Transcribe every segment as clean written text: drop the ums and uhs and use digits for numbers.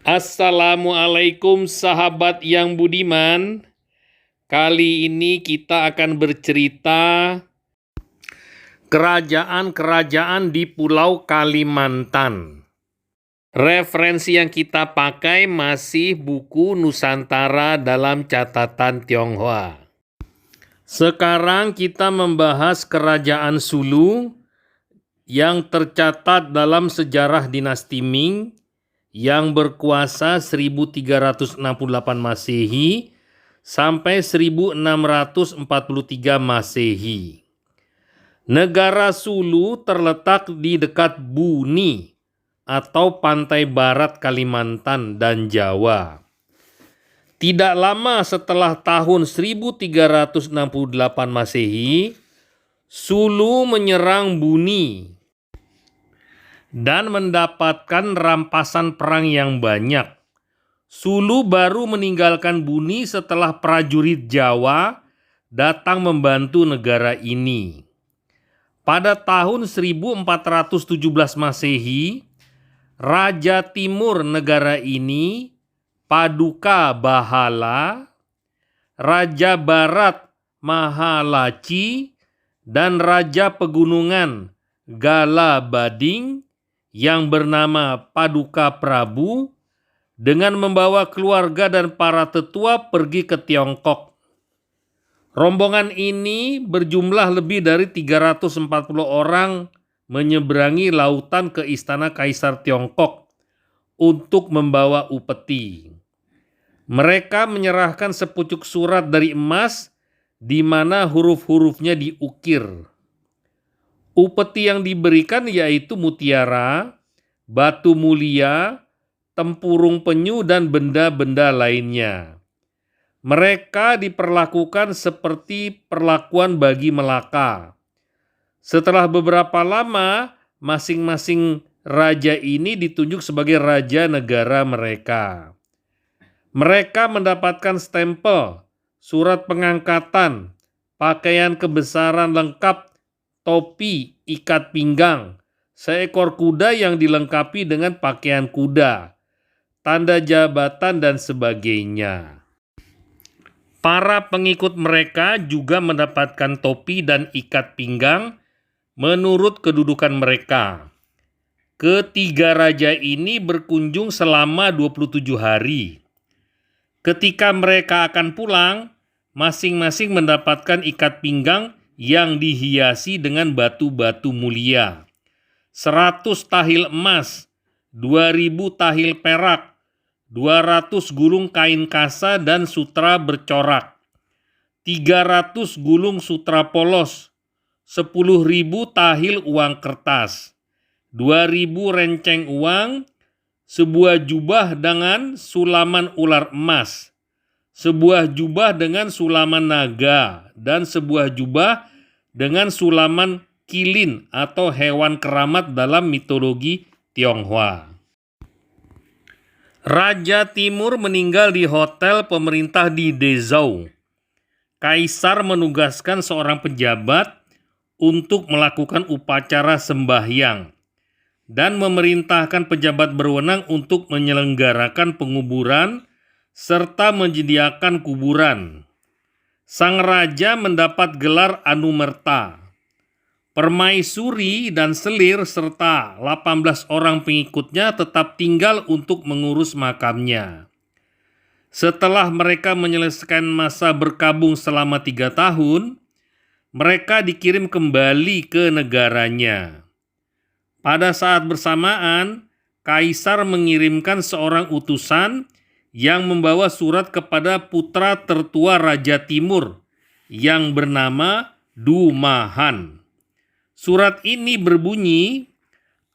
Assalamualaikum sahabat yang budiman. Kali ini kita akan bercerita kerajaan-kerajaan di Pulau Kalimantan. Referensi yang kita pakai masih buku Nusantara dalam catatan Tionghoa. Sekarang kita membahas kerajaan Sulu yang tercatat dalam sejarah dinasti Ming yang berkuasa 1368 Masehi sampai 1643 Masehi. Negara Sulu terletak di dekat Buni atau pantai barat Kalimantan dan Jawa. Tidak lama setelah tahun 1368 Masehi, Sulu menyerang Buni dan mendapatkan rampasan perang yang banyak. Sulu baru meninggalkan Buni setelah prajurit Jawa datang membantu negara ini. Pada tahun 1417 Masehi, Raja Timur negara ini, Paduka Bahala, Raja Barat Mahalaci, dan Raja Pegunungan Gala Bading yang bernama Paduka Prabu dengan membawa keluarga dan para tetua pergi ke Tiongkok. Rombongan ini berjumlah lebih dari 340 orang menyeberangi lautan ke istana Kaisar Tiongkok untuk membawa upeti. Mereka menyerahkan sepucuk surat dari emas di mana huruf-hurufnya diukir. Upeti yang diberikan yaitu mutiara, batu mulia, tempurung penyu, dan benda-benda lainnya. Mereka diperlakukan seperti perlakuan bagi Melaka. Setelah beberapa lama, masing-masing raja ini ditunjuk sebagai raja negara mereka. Mereka mendapatkan stempel, surat pengangkatan, pakaian kebesaran lengkap, topi, ikat pinggang, seekor kuda yang dilengkapi dengan pakaian kuda, tanda jabatan, dan sebagainya. Para pengikut mereka juga mendapatkan topi dan ikat pinggang menurut kedudukan mereka. Ketiga raja ini berkunjung selama 27 hari. Ketika mereka akan pulang, masing-masing mendapatkan ikat pinggang yang dihiasi dengan batu-batu mulia, 100 tahil emas, 2000 tahil perak, 200 gulung kain kasa dan sutra bercorak, 300 gulung sutra polos, 10.000 tahil uang kertas, 2.000 renceng uang, sebuah jubah dengan sulaman ular emas, sebuah jubah dengan sulaman naga, dan sebuah jubah dengan sulaman kilin atau hewan keramat dalam mitologi Tionghoa. Raja Timur meninggal di hotel pemerintah di Dezhou. Kaisar menugaskan seorang pejabat untuk melakukan upacara sembahyang dan memerintahkan pejabat berwenang untuk menyelenggarakan penguburan serta menyediakan kuburan. Sang raja mendapat gelar Anumerta. Permaisuri dan Selir serta 18 orang pengikutnya tetap tinggal untuk mengurus makamnya. Setelah mereka menyelesaikan masa berkabung selama 3 tahun, mereka dikirim kembali ke negaranya. Pada saat bersamaan, Kaisar mengirimkan seorang utusan yang membawa surat kepada putra tertua Raja Timur yang bernama Dumahan. Surat ini berbunyi,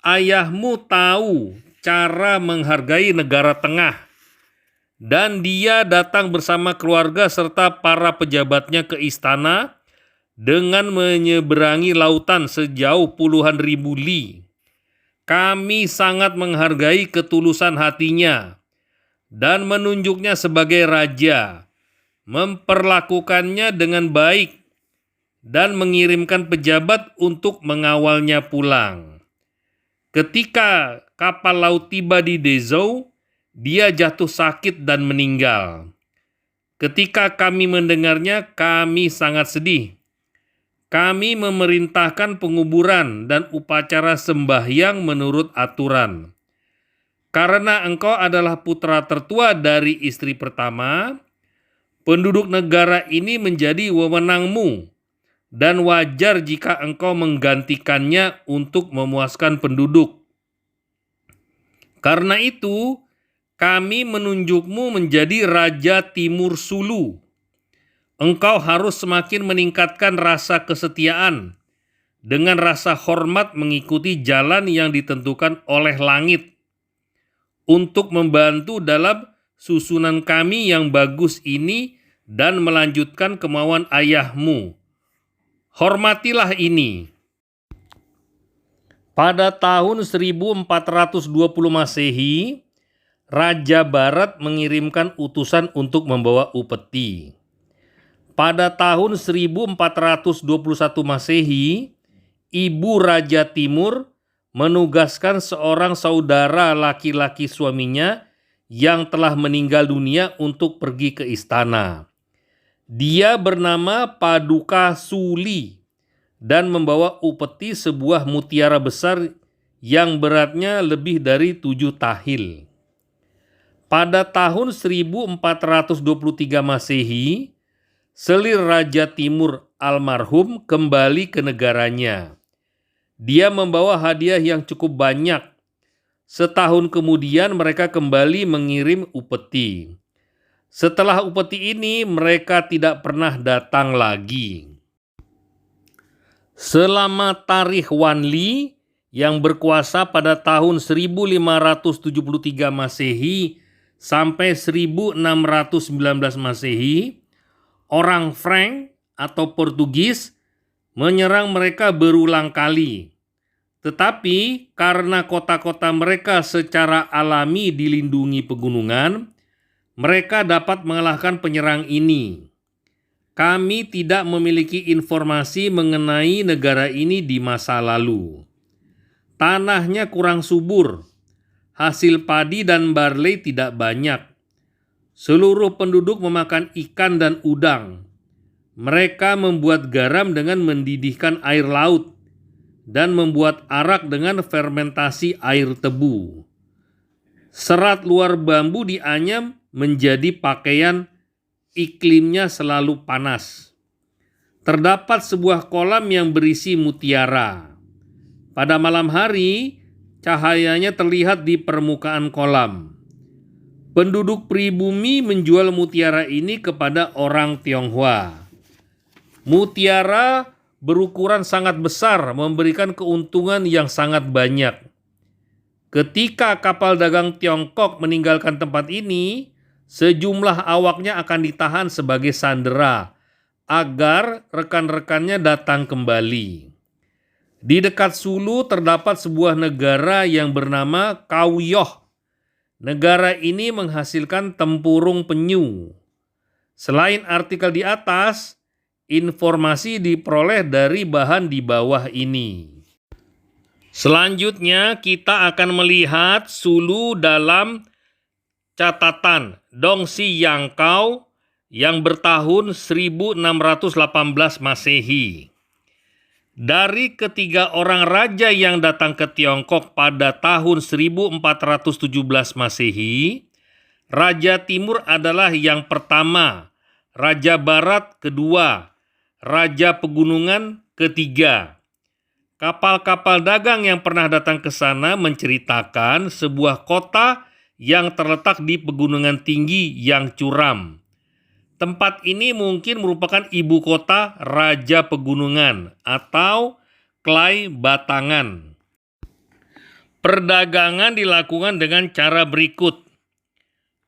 "Ayahmu tahu cara menghargai negara tengah, dan dia datang bersama keluarga serta para pejabatnya ke istana dengan menyeberangi lautan sejauh puluhan ribu li. Kami sangat menghargai ketulusan hatinya dan menunjuknya sebagai raja, memperlakukannya dengan baik, dan mengirimkan pejabat untuk mengawalnya pulang. Ketika kapal laut tiba di Dezhou, dia jatuh sakit dan meninggal. Ketika kami mendengarnya, kami sangat sedih. Kami memerintahkan penguburan dan upacara sembahyang menurut aturan. Karena engkau adalah putra tertua dari istri pertama, penduduk negara ini menjadi wewenangmu, dan wajar jika engkau menggantikannya untuk memuaskan penduduk. Karena itu, kami menunjukmu menjadi Raja Timur Sulu. Engkau harus semakin meningkatkan rasa kesetiaan dengan rasa hormat mengikuti jalan yang ditentukan oleh langit untuk membantu dalam susunan kami yang bagus ini dan melanjutkan kemauan ayahmu. Hormatilah ini. Pada tahun 1420 Masehi, Raja Barat mengirimkan utusan untuk membawa upeti. Pada tahun 1421 Masehi, ibu Raja Timur menugaskan seorang saudara laki-laki suaminya yang telah meninggal dunia untuk pergi ke istana. Dia bernama Paduka Suli dan membawa upeti sebuah mutiara besar yang beratnya lebih dari 7 tahil. Pada tahun 1423 Masehi, selir Raja Timur almarhum kembali ke negaranya. Dia membawa hadiah yang cukup banyak. Setahun kemudian mereka kembali mengirim upeti. Setelah upeti ini mereka tidak pernah datang lagi. Selama Tarikh Wanli yang berkuasa pada tahun 1573 Masehi sampai 1619 Masehi, orang Frank atau Portugis menyerang mereka berulang kali. Tetapi karena kota-kota mereka secara alami dilindungi pegunungan, mereka dapat mengalahkan penyerang ini. Kami tidak memiliki informasi mengenai negara ini di masa lalu. Tanahnya kurang subur, hasil padi dan barley tidak banyak. Seluruh penduduk memakan ikan dan udang. Mereka membuat garam dengan mendidihkan air laut dan membuat arak dengan fermentasi air tebu. Serat luar bambu dianyam menjadi pakaian, iklimnya selalu panas. Terdapat sebuah kolam yang berisi mutiara. Pada malam hari, cahayanya terlihat di permukaan kolam. Penduduk pribumi menjual mutiara ini kepada orang Tionghoa. Mutiara berukuran sangat besar, memberikan keuntungan yang sangat banyak. Ketika kapal dagang Tiongkok meninggalkan tempat ini, sejumlah awaknya akan ditahan sebagai sandera agar rekan-rekannya datang kembali. Di dekat Sulu terdapat sebuah negara yang bernama Kauyoh. Negara ini menghasilkan tempurung penyu. Selain artikel di atas, informasi diperoleh dari bahan di bawah ini. Selanjutnya kita akan melihat Sulu dalam catatan Dong Si Yangkao yang bertahun 1618 Masehi. Dari ketiga orang raja yang datang ke Tiongkok pada tahun 1417 Masehi, Raja Timur adalah yang pertama, Raja Barat kedua, Raja Pegunungan ketiga. Kapal-kapal dagang yang pernah datang ke sana menceritakan sebuah kota yang terletak di pegunungan tinggi yang curam. Tempat ini mungkin merupakan ibu kota Raja Pegunungan atau Klai Batangan. Perdagangan dilakukan dengan cara berikut.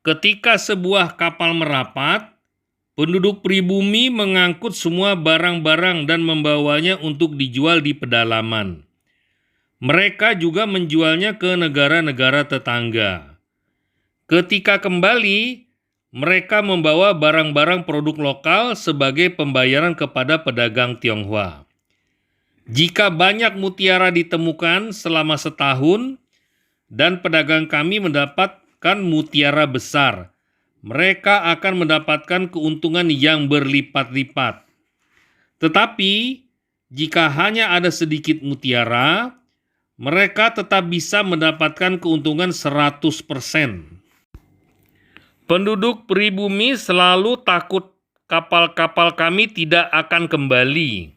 Ketika sebuah kapal merapat, penduduk pribumi mengangkut semua barang-barang dan membawanya untuk dijual di pedalaman. Mereka juga menjualnya ke negara-negara tetangga. Ketika kembali, mereka membawa barang-barang produk lokal sebagai pembayaran kepada pedagang Tionghoa. Jika banyak mutiara ditemukan selama setahun dan pedagang kami mendapat menangkapkan mutiara besar, mereka akan mendapatkan keuntungan yang berlipat-lipat. Tetapi, jika hanya ada sedikit mutiara, mereka tetap bisa mendapatkan keuntungan 100%. Penduduk pribumi selalu takut kapal-kapal kami tidak akan kembali.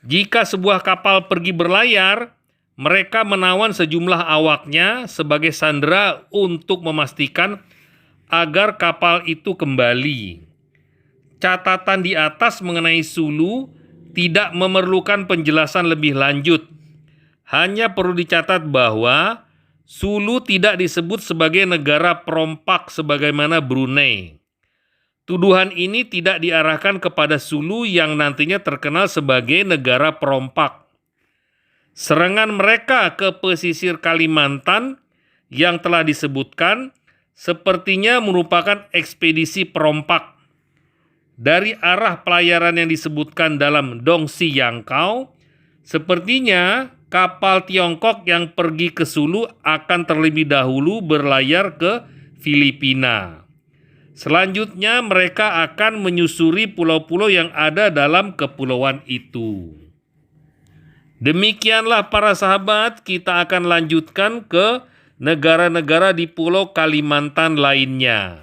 Jika sebuah kapal pergi berlayar, mereka menawan sejumlah awaknya sebagai sandera untuk memastikan agar kapal itu kembali. Catatan di atas mengenai Sulu tidak memerlukan penjelasan lebih lanjut. Hanya perlu dicatat bahwa Sulu tidak disebut sebagai negara perompak sebagaimana Brunei. Tuduhan ini tidak diarahkan kepada Sulu yang nantinya terkenal sebagai negara perompak. Serangan mereka ke pesisir Kalimantan yang telah disebutkan sepertinya merupakan ekspedisi perompak. Dari arah pelayaran yang disebutkan dalam Dongsi Yangkao, sepertinya kapal Tiongkok yang pergi ke Sulu akan terlebih dahulu berlayar ke Filipina. Selanjutnya mereka akan menyusuri pulau-pulau yang ada dalam kepulauan itu. Demikianlah para sahabat, kita akan lanjutkan ke negara-negara di Pulau Kalimantan lainnya.